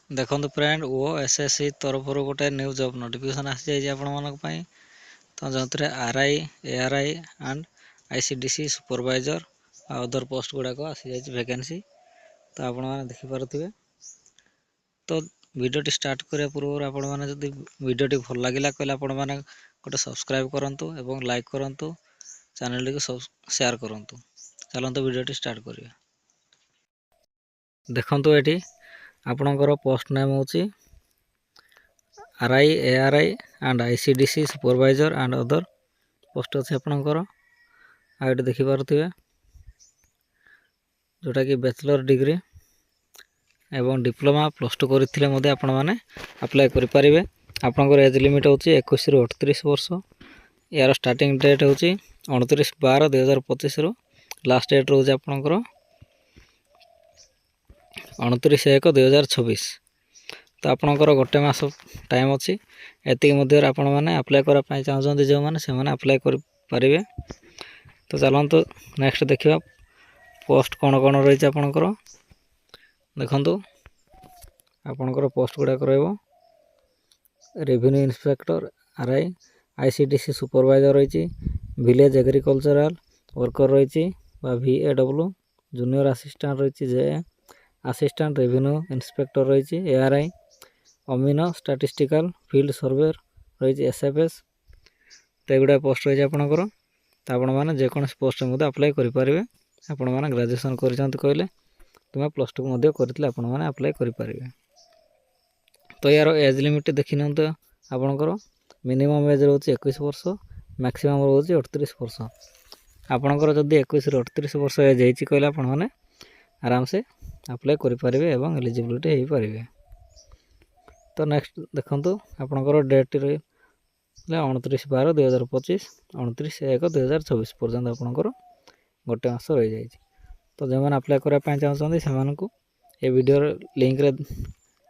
देखो फ्रेंड वो एसएससी तरफ गोटे न्यू जॉब नोटिफिकेशन आसी जाइए आपण तो जो RI ARI and ICDC supervisor other post गुड़ाक आसी जाइए वैकेंसी तो आपण मैंने देखिपे। तो वीडियोटी स्टार्ट करने पूर्व आपण मैंने जब वीडियोटी भल लगे कहले आपण मैंने गोटे सब्सक्राइब करूँ और लाइक करूँ चैनल को शेयर करूँ। चलते वीडियोटी स्टार्ट करिए। देखंतु एटी आपणकर पोस्ट नेम होची RI ARI and ICDC supervisor and other post अच्छे आपणकर आईटी देखि पारुथिबे जोटा कि बैचलर डिग्री एवं डिप्लोमा +2 करथिले मध्ये आपण माने अप्लाई करि परिबे। आपणकर एज लिमिट होची 21 रु 38 वर्ष। यार स्टार्टिंग डेट होची 29/12/2025 रु लास्ट डेट रोज आपणकर 29/1/2026। तो आपणकर गोटे मास टाइम अच्छी एति मध्य आपण मैंने अप्लाई करने चाहते जो मैंने से अप्लाई करेंगे। तो चलते नेक्स्ट देखा पोस्ट कौन कौन रही आपणकर देखु आपणकर पोस्ट गुड़ाक revenue inspector RI ICDC supervisor रही विलेज एग्रीकल्चरल वर्कर रही VAW जूनियर असिस्टेंट रही जे असिस्टेंट रेवेन्यू इंस्पेक्टर रही एआरआई अमीनो स्टैटिस्टिकल फील्ड सर्वे रही SFS। तो एगुड़ा पोस्ट रही आपणकर तो आपण मैंने जेकोसी पोस्ट में अप्लाई करेंगे। आपण मैंने ग्रेजुएशन कहले तुम्हें +2 करते आपण मैंने अप्लाई करेंगे। तो यार एज लिमिट देखी नि आपणकर मिनिमम एज रोचे 21 वर्ष मैक्सिमम रोचे 38 वर्ष। आपणकर जदि 21 रु 38 वर्ष एज होती कहले आपण मैंने आराम से अप्लाई करेंगे और एलिजिबिलिटी हो पारे। तो नेक्स्ट देखो आपणकर डेट रही 29/12/2025 29/1/2026 पर्यंत आपणकर गोटे मास रही जाए। तो जो मैंने अप्लाई करने चाहते से ये वीडियो लिंक रे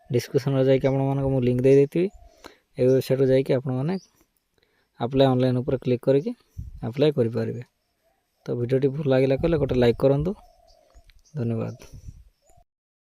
डिस्क्रिप्शन में जाकि आपको लिंक दे देती ये वेबसाइट जाकि आपने अप्लाई ऑनलाइन ऊपर क्लिक करके अप्लाई करेंगे। तो वीडियोटी भल लगे कहले गोटे लाइक करूँ। धन्यवाद।